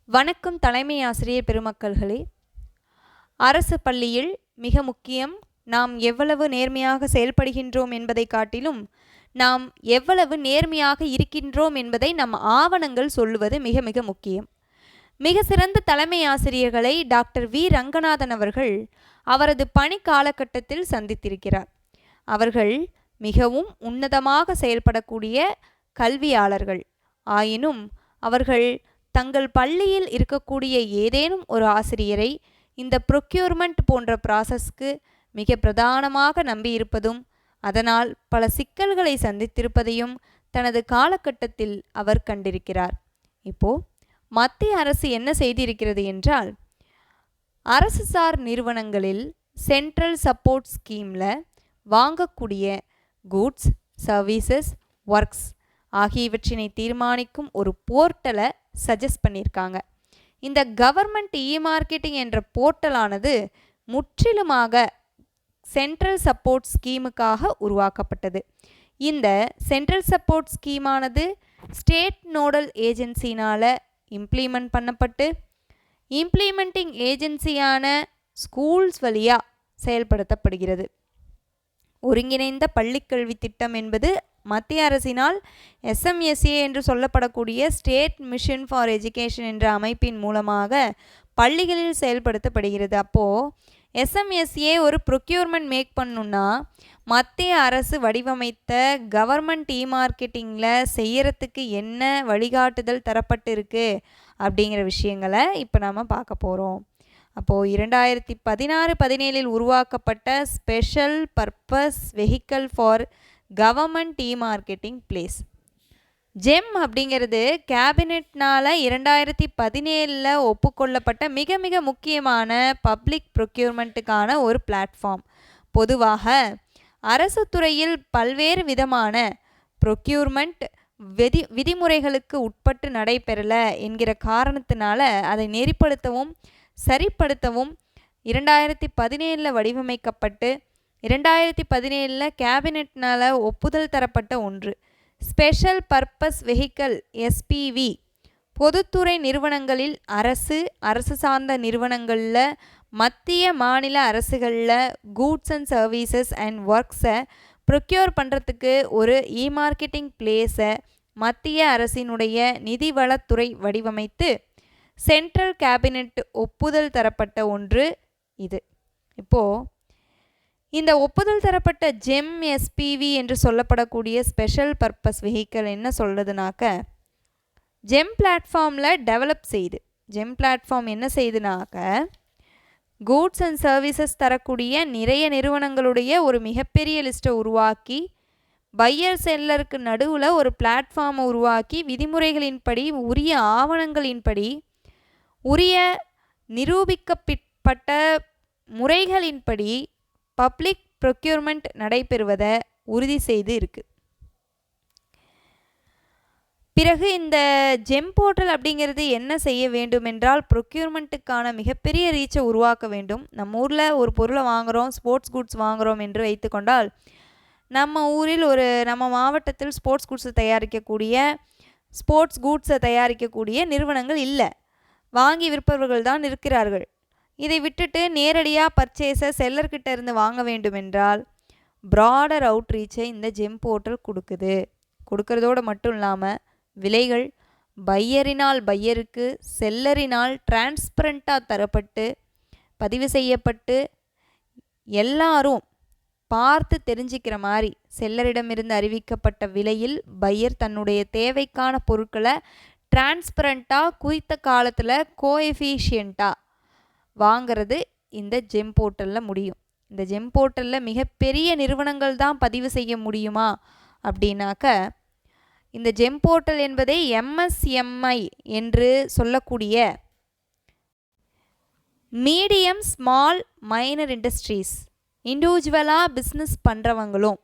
வணக்கம் தலைமை ஆசிரியர் பெருமக்கள்களே. அரசு பள்ளியில் மிக முக்கியம் நாம் எவ்வளவு நேர்மையாக செயல்படுகின்றோம் என்பதை காட்டிலும் நாம் எவ்வளவு நேர்மையாக இருக்கின்றோம் என்பதை நம் ஆவணங்கள் சொல்லுவது மிக மிக முக்கியம். மிக சிறந்த தலைமை ஆசிரியர்களை டாக்டர் வி ரங்கநாதன் அவர்கள் அவரது பணி காலகட்டத்தில் சந்தித்திருக்கிறார். அவர்கள் மிகவும் உன்னதமாக செயல்படக்கூடிய கல்வியாளர்கள். ஆயினும் அவர்கள் தங்கள் பள்ளியில் இருக்கக்கூடிய ஏதேனும் ஒரு ஆசிரியரை இந்த ப்ரொக்யூர்மெண்ட் போன்ற ப்ராசஸ்க்கு மிக பிரதானமாக நம்பியிருப்பதும் அதனால் பல சிக்கல்களை சந்தித்திருப்பதையும் தனது காலகட்டத்தில் அவர் கண்டிருக்கிறார். இப்போ மத்திய அரசு என்ன செய்திருக்கிறது என்றால், அரசு சார் நிறுவனங்களில் சென்ட்ரல் சப்போர்ட் ஸ்கீமில் வாங்கக்கூடிய கூட்ஸ், சர்வீசஸ், ஒர்க்ஸ் ஆகியவற்றினை தீர்மானிக்கும் ஒரு போர்ட்டலை சஜஸ்ட் பண்ணியிருக்காங்க. இந்த கவர்மெண்ட் இ-மார்க்கெட்டிங் என்ற போர்ட்டலானது முற்றிலுமாக சென்ட்ரல் சப்போர்ட் ஸ்கீமுக்காக உருவாக்கப்பட்டது. இந்த சென்ட்ரல் சப்போர்ட் ஸ்கீமானது ஸ்டேட் நோடல் ஏஜென்சினால் இம்ப்ளிமெண்ட் பண்ணப்பட்டு இம்ப்ளிமெண்டிங் ஏஜென்சியான ஸ்கூல்ஸ் வழியாக செயல்படுத்தப்படுகிறது. ஒருங்கிணைந்த பள்ளிக்கல்வி திட்டம் என்பது மத்திய அரசினால் SMSA என்று சொல்லப்படக்கூடிய ஸ்டேட் மிஷன் ஃபார் எஜுகேஷன் என்ற அமைப்பின் மூலமாக பள்ளிகளில் செயல்படுத்தப்படுகிறது. அப்போது SMSA ஒரு ப்ரொக்யூர்மெண்ட் மேக் பண்ணணுன்னா மத்திய அரசு வடிவமைத்த கவர்மெண்ட் இ-மார்க்கெட்டிங்கில் செய்யறதுக்கு என்ன வழிகாட்டுதல் தரப்பட்டு இருக்குது அப்படிங்கிற விஷயங்களை இப்போ நாம் பார்க்க போகிறோம். அப்போது 2016-17 உருவாக்கப்பட்ட special purpose vehicle for government e-marketing place GeM அப்படிங்கிறது கேபினெட்னால் 2017 ஒப்புக்கொள்ளப்பட்ட மிக மிக முக்கியமான பப்ளிக் ப்ரொக்யூர்மெண்ட்டுக்கான ஒரு பிளாட்ஃபார்ம். பொதுவாக அரசு துறையில் பல்வேறு விதமான ப்ரொக்யூர்மெண்ட் விதிமுறைகளுக்கு உட்பட்டு நடைபெறலை என்கிற காரணத்தினால அதை நெறிப்படுத்தவும் சரிப்படுத்தவும் 2017 வடிவமைக்கப்பட்டு 2017 கேபினெட்னால் ஒப்புதல் தரப்பட்ட ஒன்று. ஸ்பெஷல் பர்பஸ் வெஹிக்கல் SPV பொதுத்துறை நிறுவனங்களில் அரசு சார்ந்த நிறுவனங்களில் மத்திய மாநில அரசுகளில் கூட்ஸ் அண்ட் சர்வீசஸ் அண்ட் ஒர்க்ஸை ப்ரொக்யூர் பண்ணுறதுக்கு ஒரு இ-மார்க்கெட்டிங் பிளேஸை மத்திய அரசினுடைய நிதிவளத்துறை வடிவமைத்து சென்ட்ரல் கேபினெட் ஒப்புதல் தரப்பட்ட ஒன்று இது. இப்போது இந்த ஒப்புதல் தரப்பட்ட ஜெம் SPV என்று சொல்லப்படக்கூடிய ஸ்பெஷல் பர்பஸ் வெஹிக்கல் என்ன சொல்கிறதுனாக்க, ஜெம் பிளாட்ஃபார்மில் டெவலப் செய்து ஜெம் பிளாட்ஃபார்ம் என்ன செய்துனாக்க கூட்ஸ் அண்ட் சர்வீசஸ் தரக்கூடிய நிறைய நிறுவனங்களுடைய ஒரு மிகப்பெரிய லிஸ்ட்டை உருவாக்கி பையர் செல்லருக்கு நடுவில் ஒரு பிளாட்ஃபார்மை உருவாக்கி விதிமுறைகளின்படி உரிய ஆவணங்களின்படி உரிய நிரூபிக்கப்பட்ட முறைகளின்படி பப்ளிக் ப்ரொக்யூர்மெண்ட் நடைபெறுவதை உறுதி செய்து இருக்குது. பிறகு இந்த ஜெம் போர்ட்டல் அப்படிங்கிறது என்ன செய்ய வேண்டும் என்றால், ப்ரொக்யூர்மெண்ட்டுக்கான மிகப்பெரிய ரீச்சை உருவாக்க வேண்டும். நம்ம ஊரில் ஒரு பொருளை வாங்குகிறோம், ஸ்போர்ட்ஸ் குட்ஸ் வாங்குகிறோம் என்று வைத்துக்கொண்டால், நம்ம ஊரில் நம்ம மாவட்டத்தில் ஸ்போர்ட்ஸ் குட்ஸை தயாரிக்கக்கூடிய நிறுவனங்கள் இல்லை, வாங்கி விற்பவர்கள் தான் இருக்கிறார்கள். இதை விட்டுட்டு நேரடியாக பர்ச்சேஸை செல்லர்கிட்ட இருந்து வாங்க வேண்டும் என்றால் ப்ராடர் அவுட்ரீச்சை இந்த ஜெம் போர்ட்டல் கொடுக்கறதோடு மட்டும் இல்லாமல் விலைகள் பையரினால் பையருக்கு, செல்லரினால் டிரான்ஸ்பரண்ட்டாக தரப்பட்டு பதிவு செய்யப்பட்டு எல்லாரும் பார்த்து தெரிஞ்சிக்கிற மாதிரி செல்லரிடமிருந்து அறிவிக்கப்பட்ட விலையில் பையர் தன்னுடைய தேவைக்கான பொருட்களை டிரான்ஸ்பரண்ட்டாக குறித்த காலத்தில் கோஎஃபிஷியண்ட்டாக வாங்கிறது இந்த ஜெம் போர்ட்டலில் முடியும். இந்த ஜெம் போர்ட்டலில் மிகப்பெரிய நிறுவனங்கள் தான் பதிவு செய்ய முடியுமா அப்படின்னாக்க, இந்த ஜெம் போர்ட்டல் என்பதை MSMI என்று சொல்லக்கூடிய மீடியம் ஸ்மால் மைனர் இண்டஸ்ட்ரீஸ் இண்டிவிஜுவலாக பிஸ்னஸ் பண்ணுறவங்களும்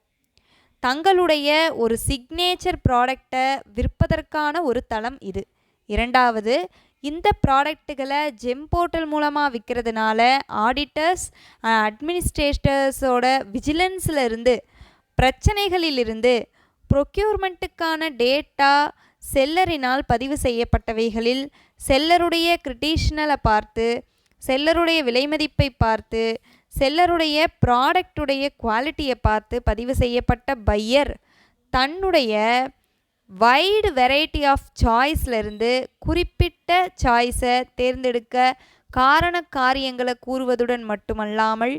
தங்களுடைய ஒரு சிக்னேச்சர் ப்ராடக்டை விற்பதற்கான ஒரு தளம் இது. இரண்டாவது, இந்த ப்ராடக்ட்டுகளை ஜெம் போர்ட்டல் மூலமாக விற்கிறதுனால ஆடிட்டர்ஸ் அட்மினிஸ்ட்ரேட்டர்ஸோட விஜிலன்ஸில் இருந்து பிரச்சனைகளிலிருந்து ப்ரொக்யூர்மெண்ட்டுக்கான டேட்டா செல்லரினால் பதிவு செய்யப்பட்டவைகளில் செல்லருடைய கிரிட்டிஷனலை பார்த்து, செல்லருடைய விலை மதிப்பை பார்த்து, செல்லருடைய ப்ராடக்டுடைய குவாலிட்டியை பார்த்து பதிவு செய்யப்பட்ட பையர் தன்னுடைய வைடு வெரைட்டி ஆஃப் சாய்ஸ்லேருந்து குறிப்பிட்ட சாய்ஸை தேர்ந்தெடுக்க காரண காரியங்களை கூறுவதுடன் மட்டுமல்லாமல்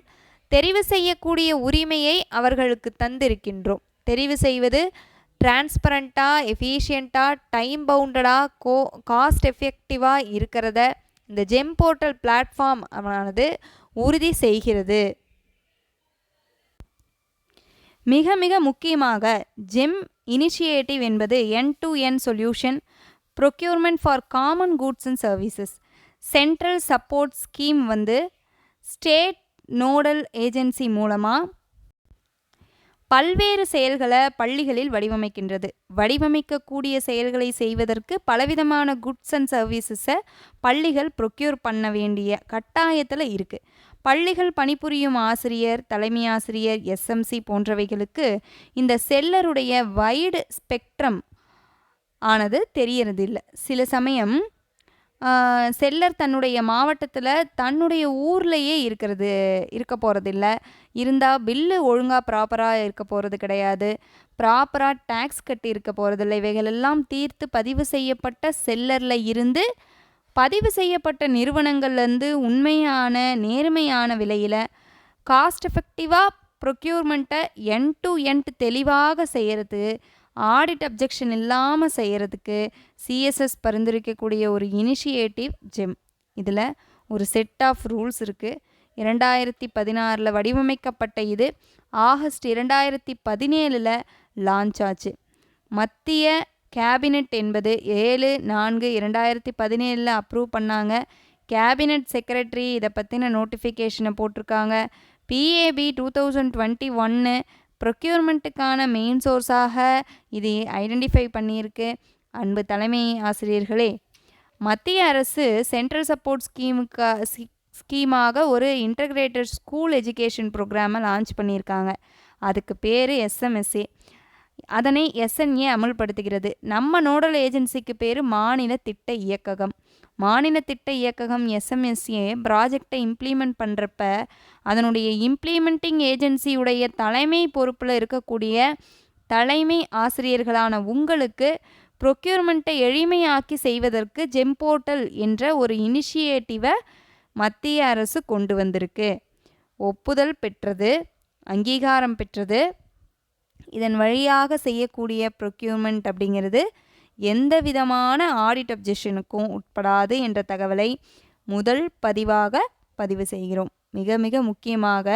தெரிவு செய்யக்கூடிய உரிமையை அவர்களுக்கு தந்திருக்கின்றோம். தெரிவு செய்வது டிரான்ஸ்பரண்ட்டாக, எஃபிஷியண்ட்டாக, டைம் பவுண்டடாக, காஸ்ட் எஃபெக்டிவாக இருக்கிறத இந்த ஜெம் போர்ட்டல் பிளாட்ஃபார்ம் ஆனது உறுதி செய்கிறது. மிக மிக முக்கியமாக ஜெம் இனிஷியேட்டிவ் என்பது end-to-end solution procurement for common goods and services. Central support scheme state nodal agency மூலமாக பல்வேறு செயல்களை பள்ளிகளில் வடிவமைக்கின்றது. வடிவமைக்கக்கூடிய செயல்களை செய்வதற்கு பலவிதமான குட்ஸ் அண்ட் சர்வீசஸை பள்ளிகள் ப்ரொக்யூர் பண்ண வேண்டிய கட்டாயத்தில் இருக்குது. பள்ளிகள் பணிபுரியும் ஆசிரியர், தலைமை ஆசிரியர், எஸ்எம்சி போன்றவைகளுக்கு இந்த செல்லருடைய வைடு ஸ்பெக்ட்ரம் ஆனது தெரியறதில்லை. சில சமயம் செல்லர் தன்னுடைய மாவட்டத்தில் தன்னுடைய ஊர்லேயே இருக்க போகிறதில்ல. இருந்தால் பில்லு ஒழுங்காக ப்ராப்பராக இருக்க போகிறது கிடையாது, ப்ராப்பராக டேக்ஸ் கட்டி இருக்க போகிறதில்ல. இவைகளெல்லாம் தீர்த்து பதிவு செய்யப்பட்ட செல்லரில் இருந்து பதிவு செய்யப்பட்ட நிறுவனங்கள்லேருந்து உண்மையான நேர்மையான விலையில் காஸ்ட் எஃபெக்டிவாக ப்ரொக்யூர்மெண்ட்டை end-to-end தெளிவாக செய்கிறது, ஆடிட் அப்ஜெக்ஷன் இல்லாமல் செய்கிறதுக்கு சிஎஸ்எஸ் பரிந்துரைக்கக்கூடிய ஒரு இனிஷியேட்டிவ் ஜெம். இதில் ஒரு செட் ஆஃப் ரூல்ஸ் இருக்குது. 2016 வடிவமைக்கப்பட்ட இது ஆகஸ்ட் 2017 லான்ச் ஆச்சு. மத்திய கேபினெட் என்பது 7/4/2017 அப்ரூவ் பண்ணாங்க. கேபினெட் செக்ரட்டரி இதை பற்றின நோட்டிஃபிகேஷனை போட்டிருக்காங்க. PAB 2021 ப்ரொக்யூர்மெண்ட்டுக்கான மெயின் சோர்ஸாக இது ஐடென்டிஃபை பண்ணியிருக்கு. அன்பு தலைமை ஆசிரியர்களே, மத்திய அரசு சென்ட்ரல் சப்போர்ட் ஸ்கீமாக ஒரு இன்டகிரேட்டட் ஸ்கூல் எஜுகேஷன் ப்ரோக்ராமை லான்ச் பண்ணியிருக்காங்க. அதுக்கு பேர் SMSA. அதனை SNA அமல்படுத்துகிறது. நம்ம நோடல் ஏஜென்சிக்கு பேர் மாநில திட்ட இயக்ககம். மாநில திட்ட இயக்ககம் SMSA ப்ராஜெக்டை இம்ப்ளிமெண்ட் பண்ணுறப்ப அதனுடைய இம்ப்ளிமெண்டிங் ஏஜென்சியுடைய தலைமை பொறுப்பில் இருக்கக்கூடிய தலைமை ஆசிரியர்களான உங்களுக்கு ப்ரொக்யூர்மெண்ட்டை எளிமையாக்கி செய்வதற்கு ஜெம் போர்ட்டல் என்ற ஒரு இனிஷியேட்டிவை மத்திய அரசு கொண்டு வந்திருக்கு. ஒப்புதல் பெற்றது, அங்கீகாரம் பெற்றது. இதன் வழியாக செய்யக்கூடிய ப்ரொக்யூர்மெண்ட் அப்படிங்கிறது எந்த விதமான ஆடிட் அப்ஜெக்ஷனுக்கும் உட்படாது என்ற தகவலை முதல் பதிவாக பதிவு செய்கிறோம். மிக மிக முக்கியமாக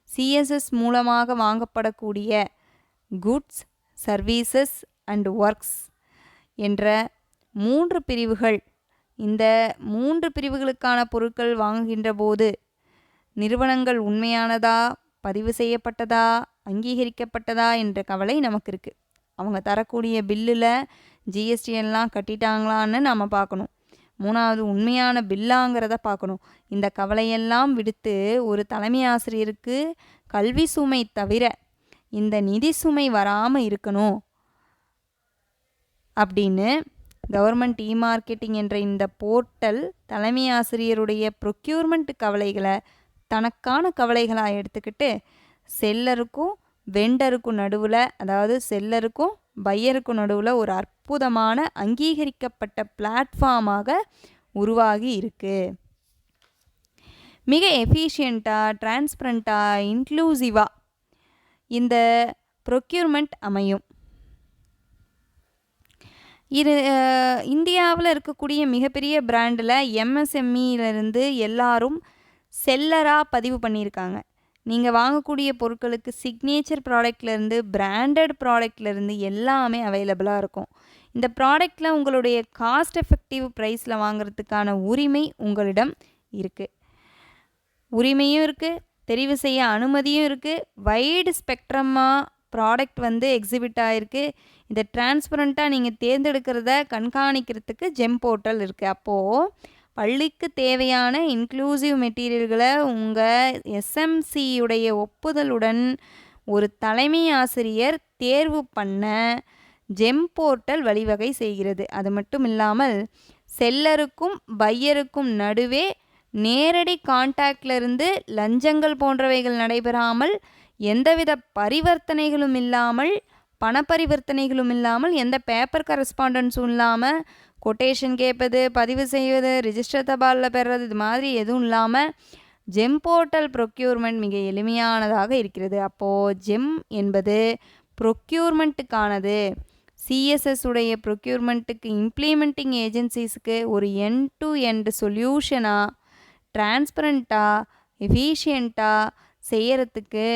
சிஎஸ்எஸ் மூலமாக வாங்கப்படக்கூடிய குட்ஸ், சர்வீசஸ் அண்ட் ஒர்க்ஸ் என்ற 3 பிரிவுகள். இந்த 3 பிரிவுகளுக்கான பொருட்கள் வாங்குகின்ற போது நிறுவனங்கள் உண்மையானதா, பதிவு செய்யப்பட்டதா, அங்கீகரிக்கப்பட்டதா என்ற கவலை நமக்கு இருக்குது. அவங்க தரக்கூடிய பில்லில் ஜிஎஸ்டி எல்லாம் கட்டிட்டாங்களான்னு நாம் பார்க்கணும். 3வது உண்மையான பில்லாங்கிறத பார்க்கணும். இந்த கவலையெல்லாம் விடுத்து ஒரு தலைமை ஆசிரியருக்கு கல்வி சுமை தவிர இந்த நிதி சுமை வராமல் இருக்கணும் அப்படின்னு கவர்மெண்ட் இ-மார்க்கெட்டிங் என்ற இந்த போர்ட்டல் தலைமை ஆசிரியருடைய ப்ரொக்யூர்மெண்ட் கவலைகளை தனக்கான கவலைகளாக எடுத்துக்கிட்டு செல்லருக்கும் வெண்டருக்கும் நடுவில், அதாவது செல்லருக்கும் பையருக்கும் நடுவில் ஒரு அற்புதமான அங்கீகரிக்கப்பட்ட பிளாட்ஃபார்மாக உருவாகி இருக்குது. மிக எஃபிஷியண்ட்டாக, டிரான்ஸ்பரண்ட்டாக, இன்க்ளூசிவாக இந்த ப்ரொக்யூர்மெண்ட் அமையும். இது இந்தியாவில் இருக்கக்கூடிய மிகப்பெரிய பிராண்டில் MSMEலேருந்து எல்லாரும் செல்லராக பதிவு பண்ணியிருக்காங்க. நீங்கள் வாங்கக்கூடிய பொருட்களுக்கு சிக்னேச்சர் ப்ராடக்ட்லேருந்து பிராண்டட் ப்ராடக்ட்லேருந்து எல்லாமே அவைலபிளாக இருக்கும். இந்த ப்ராடக்டில் உங்களுடைய காஸ்ட் எஃபெக்டிவ் ப்ரைஸில் வாங்கிறதுக்கான உரிமை உங்களிடம் இருக்குது. உரிமையும் இருக்குது, தெரிவு செய்ய அனுமதியும் இருக்குது. வைடு ஸ்பெக்ட்ரமாக ப்ராடக்ட் எக்ஸிபிட் ஆகிருக்கு. இதை டிரான்ஸ்பரண்ட்டாக நீங்கள் தேர்ந்தெடுக்கிறத கண்காணிக்கிறதுக்கு ஜெம் போர்ட்டல் இருக்குது. அப்போது பள்ளிக்கு தேவையான இன்க்ளூசிவ் மெட்டீரியல்களை உங்கள் SMCயுடைய ஒப்புதலுடன் ஒரு தலைமை ஆசிரியர் தேர்வு பண்ண ஜெம் போர்ட்டல் வழிவகை செய்கிறது. அது மட்டும் இல்லாமல் செல்லருக்கும் பையருக்கும் நடுவே நேரடி கான்டாக்டிலிருந்து லஞ்சங்கள் போன்றவைகள் நடைபெறாமல், எந்தவித பரிவர்த்தனைகளும் இல்லாமல், பணப்பரிவர்த்தனைகளும் இல்லாமல், எந்த பேப்பர் கரஸ்பாண்டன்ஸும் இல்லாமல், கொட்டேஷன் கேட்பது, பதிவு செய்வது, ரிஜிஸ்டர் தபாலில் பெறுறது, இது மாதிரி எதுவும் இல்லாமல் ஜெம் போர்ட்டல் ப்ரொக்யூர்மெண்ட் மிக எளிமையானதாக இருக்கிறது. அப்போது ஜெம் என்பது ப்ரொக்யூர்மெண்ட்டுக்கானது. சிஎஸ்எஸ் உடைய ப்ரொக்யூர்மெண்ட்டுக்கு இம்ப்ளிமெண்டிங் ஏஜென்சிஸ்க்கு ஒரு எண்ட் டு எண்ட் சொல்யூஷனாக, டிரான்ஸ்பரண்ட்டாக, எஃபிஷியண்ட்டாக செய்யறதுக்கு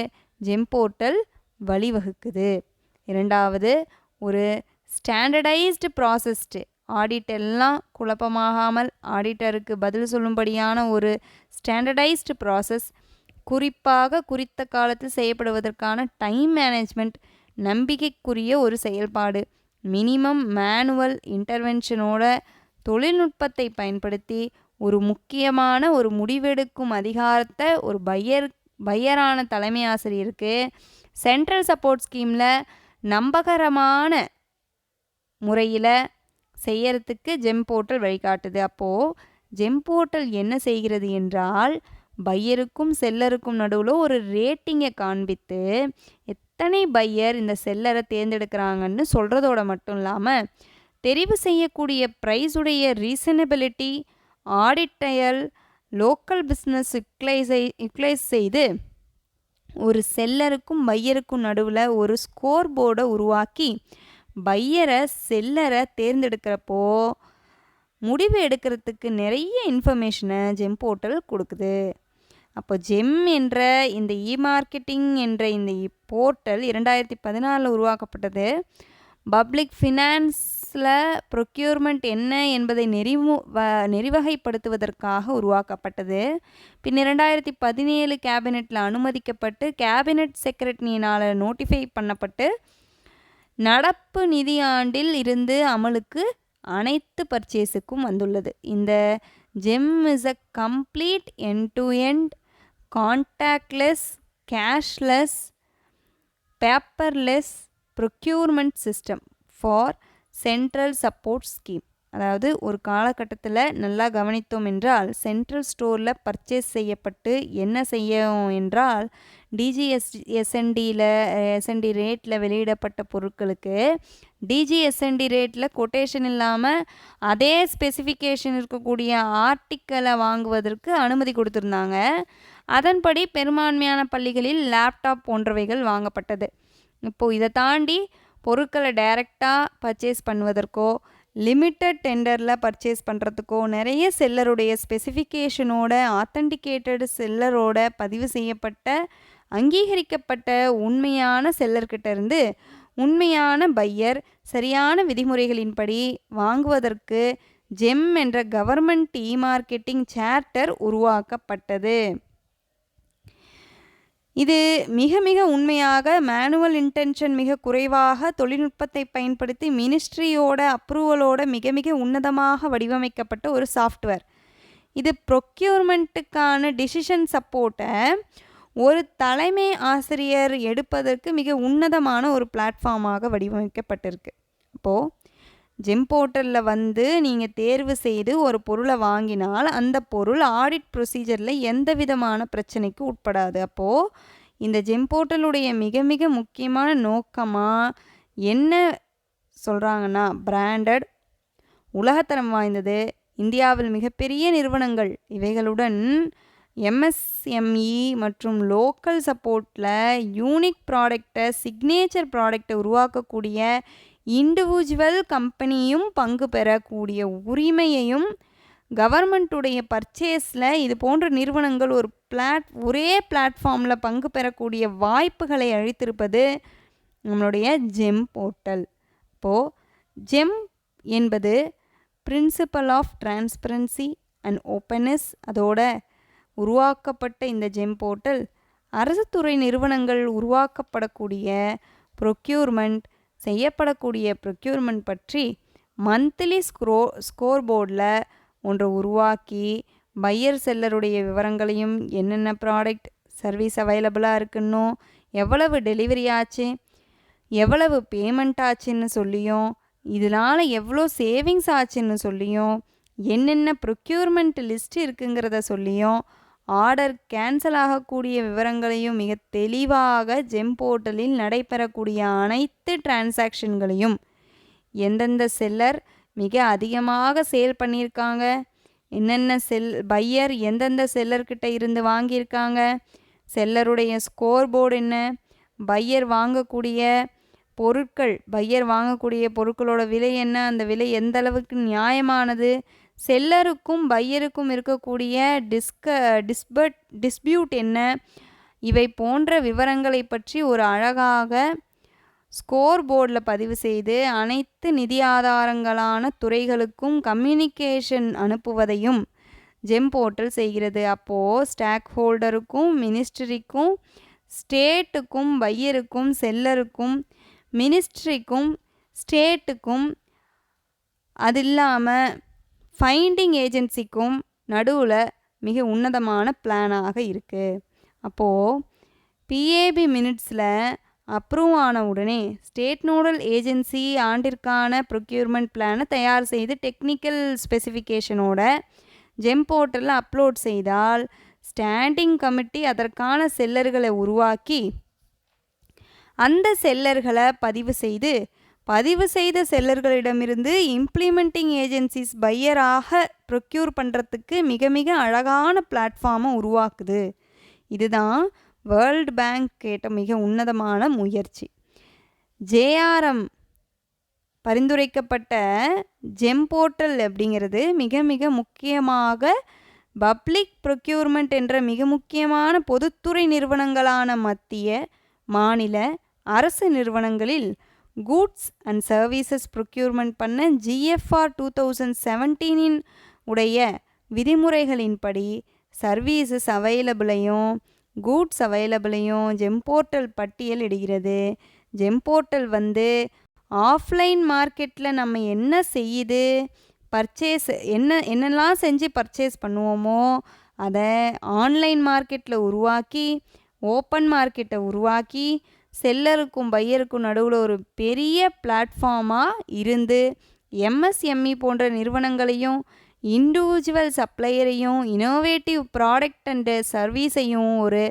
ஜெம் போர்ட்டல் வழிவகுக்குது. இரண்டாவது, ஒரு ஸ்டாண்டர்டைஸ்டு ப்ராசஸ்டு ஆடிட் எல்லாம் குழப்பமாகாமல் ஆடிட்டருக்கு பதில் சொல்லும்படியான ஒரு ஸ்டாண்டர்டைஸ்டு ப்ராசஸ், குறிப்பாக குறித்த காலத்தில் செய்யப்படுவதற்கான டைம் மேனேஜ்மெண்ட், நம்பிக்கைக்குரிய ஒரு செயல்பாடு, மினிமம் மேனுவல் இன்டர்வென்ஷனோட தொழில்நுட்பத்தை பயன்படுத்தி ஒரு முக்கியமான ஒரு முடிவெடுக்கும் அதிகாரத்தை ஒரு பையரான தலைமை ஆசிரியருக்கு சென்ட்ரல் சப்போர்ட் ஸ்கீமில் நம்பகரமான முறையில் செய்யறதுக்கு ஜெம் போர்ட்டல் வழிகாட்டுது. அப்போது ஜெம் போர்ட்டல் என்ன செய்கிறது என்றால், பையருக்கும் செல்லருக்கும் நடுவில் ஒரு ரேட்டிங்கை காண்பித்து எத்தனை பையர் இந்த செல்லரை தேர்ந்தெடுக்கிறாங்கன்னு சொல்கிறதோட மட்டும் இல்லாமல், தெரிவு செய்யக்கூடிய ப்ரைஸுடைய ரீசனபிலிட்டி, ஆடிட்டையல், லோக்கல் பிஸ்னஸ் யுட்டிலைஸ் செய்து ஒரு செல்லருக்கும் பையருக்கும் நடுவில் ஒரு ஸ்கோர் போர்டை உருவாக்கி பையரை செல்லரை தேர்ந்தெடுக்கிறப்போ முடிவு எடுக்கிறதுக்கு நிறைய இன்ஃபர்மேஷனை ஜெம் போர்ட்டல் கொடுக்குது. அப்போ ஜெம் என்ற இந்த இ-மார்க்கெட்டிங் என்ற இந்த போர்ட்டல் 2014 உருவாக்கப்பட்டது. பப்ளிக் ஃபினான்ஸில் ப்ரொக்யூர்மெண்ட் என்ன என்பதை நெறிவகைப்படுத்துவதற்காக உருவாக்கப்பட்டது. பின் 2017 கேபினெட்டில் அனுமதிக்கப்பட்டு கேபினெட் செக்ரட்டரியினால் நோட்டிஃபை பண்ணப்பட்டு நடப்பு நிதியாண்டில் இருந்து அமலுக்கு அனைத்து பர்ச்சேஸுக்கும் வந்துள்ளது. இந்த GeM is a complete end to end contactless, cashless, paperless procurement system for central support scheme. அதாவது ஒரு காலகட்டத்தில் நல்லா கவனித்தோம் என்றால், சென்ட்ரல் ஸ்டோரில் பர்ச்சேஸ் செய்யப்பட்டு என்ன செய்யும் என்றால், எஸ்என்டி ரேட்டில் வெளியிடப்பட்ட பொருட்களுக்கு டிஜிஎஸ்என்டி ரேட்டில் கொட்டேஷன் இல்லாமல் அதே ஸ்பெசிஃபிகேஷன் இருக்கக்கூடிய ஆர்டிக்கலை வாங்குவதற்கு அனுமதி கொடுத்துருந்தாங்க. அதன்படி பெரும்பான்மையான பள்ளிகளில் லேப்டாப் போன்றவைகள் வாங்கப்பட்டது. இப்போது இதை தாண்டி பொருட்களை டைரெக்டாக பர்ச்சேஸ் பண்ணுவதற்கோ லிமிட்டட் டெண்டரில் பர்ச்சேஸ் பண்ணுறதுக்கோ நிறைய செல்லருடைய ஸ்பெசிஃபிகேஷனோட, ஆத்தென்டிகேட்டட் செல்லரோட, பதிவு செய்யப்பட்ட அங்கீகரிக்கப்பட்ட உண்மையான செல்லர்கிட்ட இருந்து உண்மையான பையர் சரியான விதிமுறைகளின்படி வாங்குவதற்கு ஜெம் என்ற கவர்மெண்ட் இ-மார்க்கெட்டிங் சார்ட்டர் உருவாக்கப்பட்டது. இது மிக மிக உண்மையாக மேனுவல் இன்டென்ஷன் மிக குறைவாக தொழில்நுட்பத்தை பயன்படுத்தி மினிஸ்ட்ரியோட அப்ரூவலோட மிக மிக உன்னதமாக வடிவமைக்கப்பட்ட ஒரு சாஃப்ட்வேர். இது ப்ரொக்யூர்மெண்ட்டுக்கான டிசிஷன் சப்போர்ட்டை ஒரு தலைமை ஆசிரியர் எடுப்பதற்கு மிக உன்னதமான ஒரு பிளாட்ஃபார்மாக வடிவமைக்கப்பட்டிருக்கு. அப்போது ஜெம் போர்ட்டலில் நீங்கள் தேர்வு செய்து ஒரு பொருளை வாங்கினால் அந்த பொருள் ஆடிட் ப்ரொசீஜரில் எந்த விதமான பிரச்சனைக்கு உட்படாது. அப்போது இந்த ஜெம் போர்ட்டலுடைய மிக மிக முக்கியமான நோக்கமாக என்ன சொல்கிறாங்கன்னா, பிராண்டட், உலகத்தரம் வாய்ந்தது, இந்தியாவில் மிகப்பெரிய நிறுவனங்கள் இவைகளுடன் எம்எஸ்எம்இ மற்றும் லோக்கல் சப்போர்ட்டில் யூனிக் ப்ராடக்டை, சிக்னேச்சர் ப்ராடக்டை உருவாக்கக்கூடிய இண்டிவிஜுவல் கம்பெனியும் பங்கு பெறக்கூடிய உரிமையையும், கவர்மெண்ட்டுடைய பர்ச்சேஸில் இது போன்ற நிறுவனங்கள் ஒரே பிளாட்ஃபார்மில் பங்கு பெறக்கூடிய வாய்ப்புகளை அளித்திருப்பது நம்மளுடைய ஜெம் போர்ட்டல். இப்போது ஜெம் என்பது principle of transparency and openness அதோட உருவாக்கப்பட்ட இந்த ஜெம் போர்ட்டல் அரசு துறை நிறுவனங்கள் உருவாக்கப்படக்கூடிய ப்ரொக்யூர்மெண்ட், செய்யப்படக்கூடிய ப்ரொக்யூர்மெண்ட் பற்றி மந்த்லி ஸ்கோர் போர்டில் ஒன்று உருவாக்கி பையர் செல்லருடைய விவரங்களையும், என்னென்ன ப்ராடக்ட் சர்வீஸ் அவைலபிளாக இருக்குன்னோ, எவ்வளவு டெலிவரி ஆச்சு, எவ்வளவு பேமெண்ட் ஆச்சுன்னு சொல்லியும் இதனால் எவ்வளோ சேவிங்ஸ் ஆச்சுன்னு சொல்லியும் என்னென்ன ப்ரொக்யூர்மெண்ட் லிஸ்ட் இருக்குங்கிறத சொல்லியும் ஆர்டர் கேன்சல் ஆகக்கூடிய விவரங்களையும் மிக தெளிவாக ஜெம் போர்ட்டலில் நடைபெறக்கூடிய அனைத்து டிரான்சாக்ஷன்களையும் எந்தெந்த செல்லர் மிக அதிகமாக சேல் பண்ணியிருக்காங்க, என்னென்ன பையர் எந்தெந்த செல்லர்கிட்ட இருந்து வாங்கியிருக்காங்க, செல்லருடைய ஸ்கோர் போர்டு என்ன, பையர் வாங்கக்கூடிய பொருட்களோட விலை என்ன, அந்த விலை எந்த அளவுக்கு நியாயமானது, செல்லருக்கும் பையருக்கும் இருக்கக்கூடிய டிஸ்பியூட் என்ன, இவை போன்ற விவரங்களை பற்றி ஒரு அழகாக ஸ்கோர் போர்டில் பதிவு செய்து அனைத்து நிதி ஆதாரங்களான துறைகளுக்கும் கம்யூனிகேஷன் அனுப்புவதையும் ஜெம் போர்ட்டல் செய்கிறது. அப்போது ஸ்டாக் ஹோல்டருக்கும், மினிஸ்ட்ரிக்கும், ஸ்டேட்டுக்கும், பையருக்கும், செல்லருக்கும், மினிஸ்ட்ரிக்கும், ஸ்டேட்டுக்கும், அது இல்லாமல் ஃபைண்டிங் ஏஜென்சிக்கும் நடுவில் மிக உன்னதமான பிளானாக இருக்குது. அப்போது பிஏபி மினிட்ஸில் அப்ரூவ் ஆன உடனே ஸ்டேட் நோடல் ஏஜென்சி ஆண்டிற்கான ப்ரொக்யூர்மெண்ட் பிளானை தயார் செய்து டெக்னிக்கல் ஸ்பெசிஃபிகேஷனோட ஜெம் போர்ட்டலில் அப்லோட் செய்தால் ஸ்டாண்டிங் கமிட்டி அதற்கான செல்லர்களை உருவாக்கி அந்த செல்லர்களை பதிவு செய்த செல்லர்களிடமிருந்து இம்ப்ளிமெண்டிங் ஏஜென்சிஸ் பையராக ப்ரொக்யூர் பண்ணுறதுக்கு மிக மிக அழகான பிளாட்ஃபார்மை உருவாக்குது. இதுதான் வேர்ல்டு பேங்க் கேட்ட மிக உன்னதமான முயற்சி. ஜேஆர்எம் பரிந்துரைக்கப்பட்ட ஜெம் போர்ட்டல் அப்படிங்கிறது மிக மிக முக்கியமாக பப்ளிக் ப்ரொக்யூர்மெண்ட் என்ற மிக முக்கியமான பொதுத்துறை நிறுவனங்களான மத்திய, மாநில, அரசு நிறுவனங்களில் கூட்ஸ் அண்ட் சர்வீசஸ் ப்ரொக்யூர்மெண்ட் பண்ண ஜிஎஃப்ஆர் 2017 உடைய விதிமுறைகளின்படி சர்வீசஸ் அவைலபிளையும் கூட்ஸ் அவைலபிளையும் ஜெம் போர்ட்டல் பட்டியல் இடுகிறது. ஜெம் போர்ட்டல் ஆஃப்லைன் மார்க்கெட்டில் நம்ம என்ன செய்யுது, என்னெல்லாம் செஞ்சு பர்ச்சேஸ் பண்ணுவோமோ அதை ஆன்லைன் மார்க்கெட்டில் உருவாக்கி, ஓப்பன் மார்க்கெட்டை உருவாக்கி, செல்லருக்கும் பையருக்கும் நடுவில் ஒரு பெரிய பிளாட்ஃபார்மாக இருந்து எம்எஸ்எம்இ போன்ற நிறுவனங்களையும், இண்டிவிஜுவல் சப்ளையரையும், இனோவேட்டிவ் ப்ராடக்ட் அண்டு சர்வீஸையும், ஒரு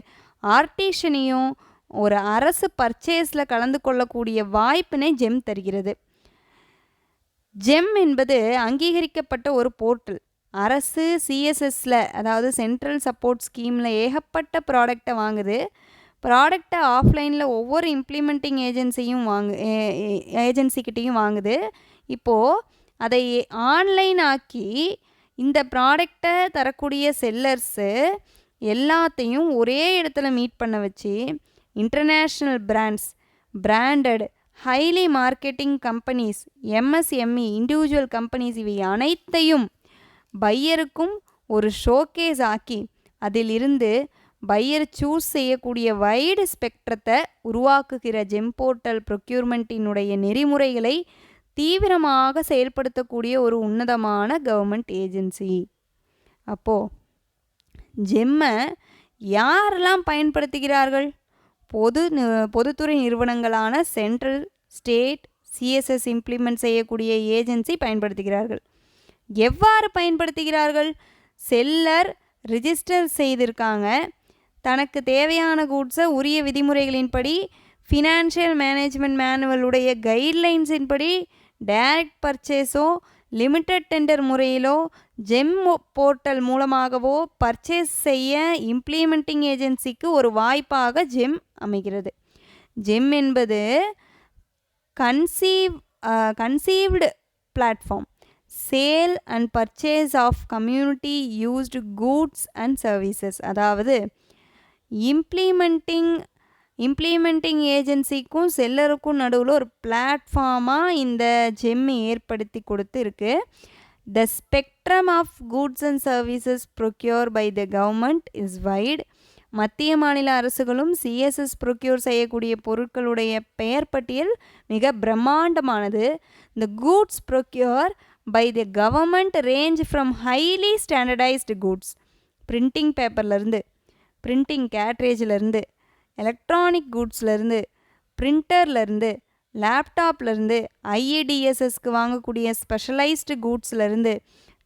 ஆர்டிஷனையும் ஒரு அரசு பர்ச்சேஸில் கலந்து கொள்ளக்கூடிய வாய்ப்பினை ஜெம் தருகிறது. ஜெம் என்பது அங்கீகரிக்கப்பட்ட ஒரு போர்ட்டல். அரசு சிஎஸ்எஸ்ல, அதாவது சென்ட்ரல் சப்போர்ட் ஸ்கீமில் ஏகப்பட்ட ப்ராடக்டை வாங்குது. ப்ராடக்டை ஆஃப்லைனில் ஒவ்வொரு இம்ப்ளிமெண்டிங் ஏஜென்சிக்கிட்டேயும் வாங்குது. இப்போது அதை ஆன்லைன் ஆக்கி இந்த ப்ராடக்டை தரக்கூடிய செல்லர்ஸு எல்லாத்தையும் ஒரே இடத்துல மீட் பண்ண வச்சு international branded highly marketing companies, MSME, individual companies இவை அனைத்தையும் பையருக்கும் ஒரு ஷோகேஸ் ஆக்கி அதிலிருந்து பையர் சூஸ் செய்யக்கூடிய வைடு ஸ்பெக்ட்ரத்தை உருவாக்குகிற ஜெம் போர்ட்டல் ப்ரொக்யூர்மெண்ட்டினுடைய நெறிமுறைகளை தீவிரமாக செயல்படுத்தக்கூடிய ஒரு உன்னதமான கவர்மெண்ட் ஏஜென்சி. அப்போது ஜெம்மை யாரெல்லாம் பயன்படுத்துகிறார்கள்? பொதுத்துறை நிறுவனங்களான சென்ட்ரல், ஸ்டேட், சிஎஸ்எஸ் இம்ப்ளிமெண்ட் செய்யக்கூடிய ஏஜென்சி பயன்படுத்துகிறார்கள். எவ்வாறு பயன்படுத்துகிறார்கள்? செல்லர் ரிஜிஸ்டர் செய்திருக்காங்க, தனக்கு தேவையான கூட்ஸை உரிய விதிமுறைகளின்படி ஃபினான்ஷியல் மேனேஜ்மெண்ட் மேனுவலுடைய கைட்லைன்ஸின்படி டைரக்ட் பர்ச்சேஸோ லிமிட்டட் டெண்டர் முறையிலோ ஜெம் போர்ட்டல் மூலமாகவோ பர்ச்சேஸ் செய்ய இம்ப்ளிமெண்டிங் ஏஜென்சிக்கு ஒரு வாய்ப்பாக ஜெம் அமைகிறது. ஜெம் என்பது conceived platform, sale and purchase of community used goods and services. அதாவது இம்ப்ளிமெண்டிங் ஏஜென்சிக்கும் செல்லருக்கும் நடுவில் ஒரு பிளாட்ஃபார்மாக இந்த ஜெம் ஏற்படுத்தி கொடுத்து இருக்கு. The spectrum of goods and services procure by the government is wide. மத்திய மாநில அரசுகளும் சிஎஸ்எஸ் ப்ரொக்யூர் செய்யக்கூடிய பொருட்களுடைய பெயர் பட்டியல் மிக பிரம்மாண்டமானது. The goods procure by the government range from highly standardised goods, printing பேப்பர்லேருந்து, பிரிண்டிங் கேட்ரேஜிலேருந்து, எலக்ட்ரானிக் கூட்ஸ்லேருந்து, பிரிண்டர்லேருந்து, லேப்டாப்லேருந்து ஐஏடிஎஸ்எஸ்க்கு வாங்கக்கூடிய ஸ்பெஷலைஸ்டு கூட்ஸ்லேருந்து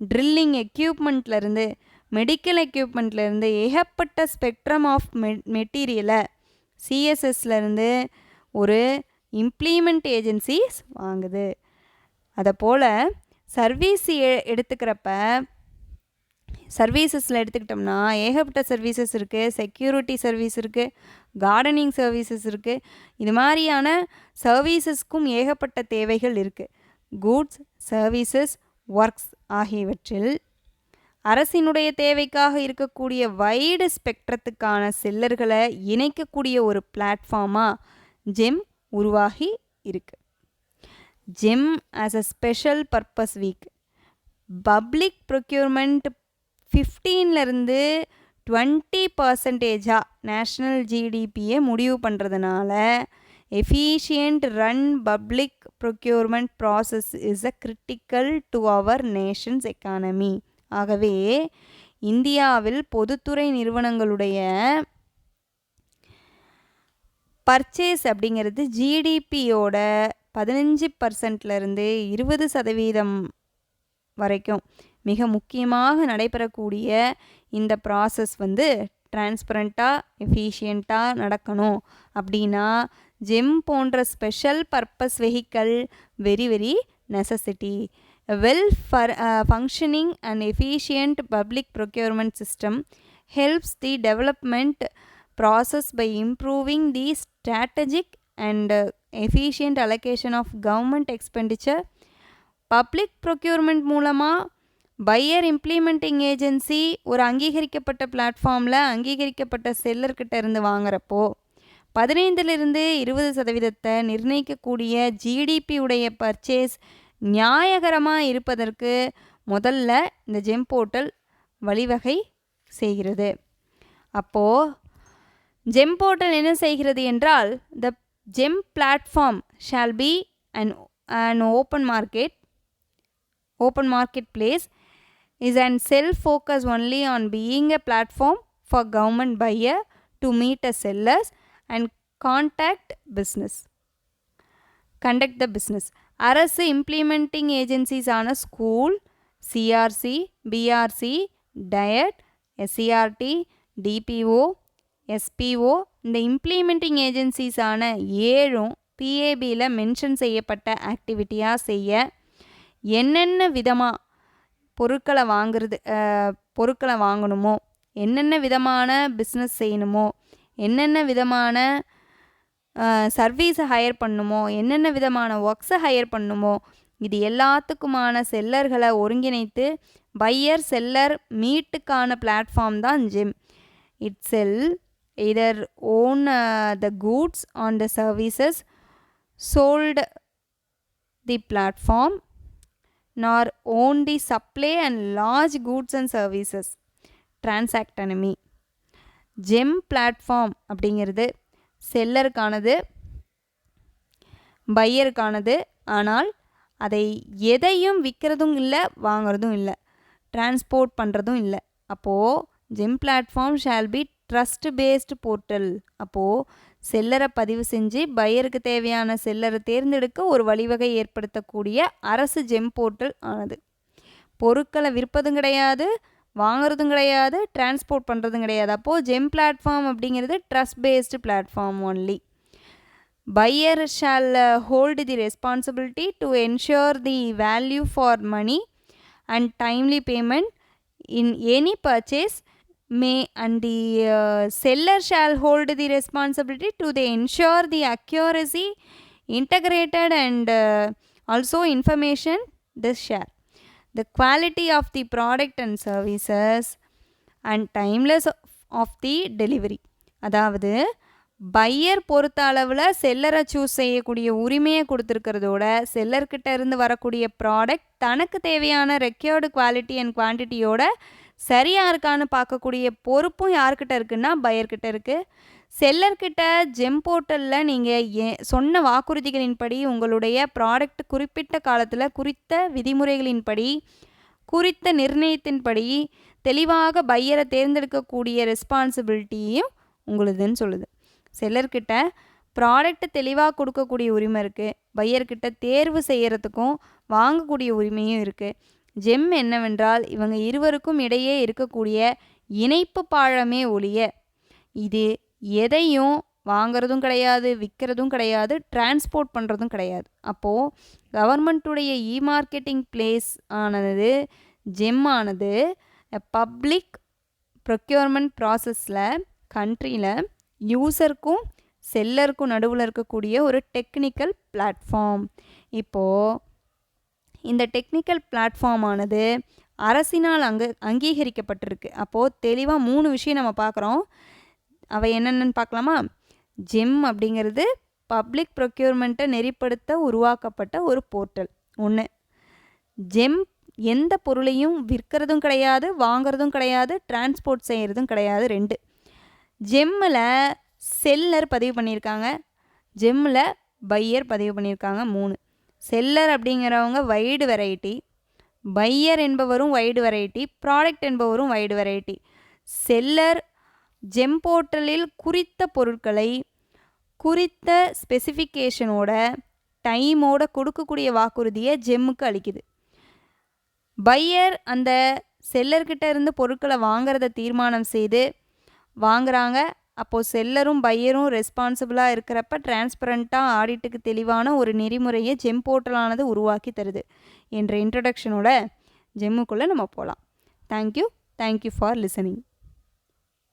ட்ரில்லிங் எக்யூப்மெண்ட்லேருந்து மெடிக்கல் எக்யூப்மெண்ட்லேருந்து ஏகப்பட்ட ஸ்பெக்ட்ரம் ஆஃப் மெட்டீரியலை சிஎஸ்எஸ்லேருந்து ஒரு இம்ப்ளிமெண்ட் ஏஜென்சிஸ் வாங்குது. அதை போல் சர்வீஸ் எடுத்துக்கிறப்ப சர்வீசஸில் எடுத்துக்கிட்டோம்னா ஏகப்பட்ட சர்வீசஸ் இருக்குது. செக்யூரிட்டி சர்வீஸ் இருக்குது, கார்டனிங் சர்வீசஸ் இருக்குது. இது மாதிரியான சர்வீசஸ்க்கும் ஏகப்பட்ட தேவைகள் இருக்குது. கூட்ஸ், சர்வீசஸ், ஒர்க்ஸ் ஆகியவற்றில் அரசினுடைய தேவைக்காக இருக்கக்கூடிய வைடு ஸ்பெக்ட்ரத்துக்கான செல்லர்களை இணைக்கக்கூடிய ஒரு பிளாட்ஃபார்மாக ஜெம் உருவாகி இருக்கு. GeM as a special purpose vehicle public procurement 15லேருந்து 20% நேஷ்னல் ஜிடிபியை முடிவு பண்ணுறதுனால efficient run public procurement process is a critical to our nation's economy. ஆகவே இந்தியாவில் பொதுத்துறை நிறுவனங்களுடைய பர்ச்சேஸ் அப்படிங்கிறது ஜிடிபியோட 15%லேருந்து 20% வரைக்கும் மிக முக்கியமாக நடைபெறக்கூடிய இந்த ப்ராசஸ் டிரான்ஸ்பரண்ட்டாக எஃபிஷியண்ட்டாக நடக்கணும் அப்படின்னா ஜெம் போன்ற special purpose vehicle very very necessity. A well-functioning and efficient public procurement system helps the development process by improving the strategic and efficient allocation of government expenditure. Public procurement மூலமாக pier implementing agency ஒரு அங்கீகரிக்கப்பட்ட பிளாட்ஃபார்மில் அங்கீகரிக்கப்பட்ட செல்லர்கிட்ட இருந்து வாங்குறப்போ 15லிருந்து 20% நிர்ணயிக்கக்கூடிய GDP உடைய purchase நியாயகரமாக இருப்பதற்கு முதல்ல இந்த ஜெம் போர்ட்டல் வழிவகை செய்கிறது. அப்போது ஜெம் போர்ட்டல் என்ன செய்கிறது என்றால் த GeM platform shall be an open marketplace is an self-focus only on being a platform for government buyer to meet a sellers and conduct the business. அரசு இம்ப்ளிமெண்டிங் ஏஜென்சிஸ் ஆன school, CRC, PRC, diet, SCRT, TPO, SPO இந்த implementing ஏஜென்சிஸான 7ம் பிஏபியில் mention செய்யப்பட்ட ஆக்டிவிட்டியாக செய்ய என்னென்ன விதமாக பொருட்களை வாங்கணுமோ, என்னென்ன விதமான பிஸ்னஸ் செய்யணுமோ, என்னென்ன விதமான சர்வீஸை ஹையர் பண்ணணுமோ, என்னென்ன விதமான ஒர்க்ஸை ஹையர் பண்ணணுமோ இது எல்லாத்துக்குமான செல்லர்களை ஒருங்கிணைத்து பையர் செல்லர் மீட்டுக்கான பிளாட்ஃபார்ம் தான் GeM. It sell either own the goods on the services sold the platform nor own the supply and large goods and services transactonomy. GeM platform அப்படிங்கிறது செல்லருக்கானது, பையருக்கானது. ஆனால் அதை எதையும் விற்கிறதும் இல்லை, வாங்கிறதும் இல்லை, டிரான்ஸ்போர்ட் பண்ணுறதும் இல்லை. அப்போது GeM platform shall be trust based portal. அப்போது செல்லரை பதிவு செஞ்சு பையருக்கு தேவையான செல்லரை தேர்ந்தெடுக்க ஒரு வழிவகை ஏற்படுத்தக்கூடிய அரசு ஜெம் போர்ட்டல் ஆனது. பொருட்களை விற்பதும் கிடையாது, வாங்கிறதும் கிடையாது, டிரான்ஸ்போர்ட் பண்ணுறதும் கிடையாது. அப்போது ஜெம் பிளாட்ஃபார்ம் அப்படிங்கிறது trust based platform only. Buyer shall hold the responsibility to ensure the value for money and timely payment in any purchase and the seller shall hold the responsibility to ensure the accuracy, integrated and also information this share, the quality of the product and services and timeless of the delivery. அதாவது pier பொறுத்த அளவில் செல்லரை choose செய்யக்கூடிய உரிமையை கொடுத்துருக்கிறதோட செல்லர்கிட்ட இருந்து வரக்கூடிய product தனக்கு தேவையான required quality and குவான்டிட்டியோட சரியாக இருக்கான்னு பார்க்கக்கூடிய பொறுப்பும் யார்கிட்ட இருக்குன்னா பையர்கிட்ட இருக்குது. செல்லர்கிட்ட ஜெம் போர்ட்டலில் நீங்கள் சொன்ன வாக்குறுதிகளின்படி உங்களுடைய ப்ராடக்ட் குறிப்பிட்ட காலத்தில் குறித்த விதிமுறைகளின்படி குறித்த நிர்ணயத்தின்படி தெளிவாக பையரை தேர்ந்தெடுக்கக்கூடிய ரெஸ்பான்சிபிலிட்டியும் உங்களுதுன்னு சொல்லுது. செல்லர்கிட்ட ப்ராடக்ட் தெளிவாக கொடுக்கக்கூடிய உரிமை இருக்குது. பையர்கிட்ட தேர்வு செய்கிறதுக்கும் வாங்கக்கூடிய உரிமையும் இருக்குது. ஜெம் என்னவென்றால் இவங்க இருவருக்கும் இடையே இருக்கக்கூடிய இணைப்பு பாலமே ஒழிய இது எதையும் வாங்கிறதும் கிடையாது, விற்கிறதும் கிடையாது, டிரான்ஸ்போர்ட் பண்ணுறதும் கிடையாது. அப்போது கவர்மெண்ட்டுடைய மார்க்கெட்டிங் பிளேஸ் ஆனது ஜெம் ஆனது பப்ளிக் ப்ரொக்யூர்மெண்ட் ப்ராசஸில் கண்ட்ரியில் யூசருக்கும் செல்லருக்கும் நடுவில் இருக்கக்கூடிய ஒரு டெக்னிக்கல் பிளாட்ஃபார்ம். இப்போது இந்த டெக்னிக்கல் பிளாட்ஃபார்ம் ஆனது அரசினால் அங்கீகரிக்கப்பட்டிருக்கு. அப்போது தெளிவாக 3 விஷயம் நம்ம பார்க்குறோம். அவை என்னென்னு பார்க்கலாமா? ஜெம் அப்படிங்கிறது பப்ளிக் ப்ரொக்யூர்மெண்ட்டை நெறிப்படுத்த உருவாக்கப்பட்ட ஒரு போர்ட்டல். 1. ஜெம் எந்த பொருளையும் விற்கிறதும் கிடையாது, வாங்கிறதும் கிடையாது, டிரான்ஸ்போர்ட் செய்கிறதும் கிடையாது. 2. ஜெம்மில் செல்லர் பதிவு பண்ணியிருக்காங்க, ஜெம்மில் பையர் பதிவு பண்ணியிருக்காங்க. 3. செல்லர் அப்படிங்கிறவங்க வைடு வெரைட்டி, பையர் என்பவரும் வைடு வெரைட்டி, ப்ராடக்ட் என்பவரும் வைடு வெரைட்டி. செல்லர் ஜெம் போர்ட்டலில் குறித்த பொருட்களை குறித்த ஸ்பெசிஃபிகேஷனோட டைமோட கொடுக்கக்கூடிய வாக்குறுதியை ஜெம்முக்கு அளிக்குது. பையர் அந்த செல்லர்கிட்ட இருந்து பொருட்களை வாங்கிறத தீர்மானம் செய்து வாங்குறாங்க. அப்போது செல்லரும் பையரும் ரெஸ்பான்சிபிளாக இருக்கிறப்ப டிரான்ஸ்பரண்ட்டாக ஆடிட்டுக்கு தெளிவான ஒரு நெறிமுறையை ஜெம் போர்ட்டலானது உருவாக்கி தருது என்ற இன்ட்ரடக்ஷனோட ஜெம்முக்குள்ளே நம்ம போகலாம். Thank you for listening.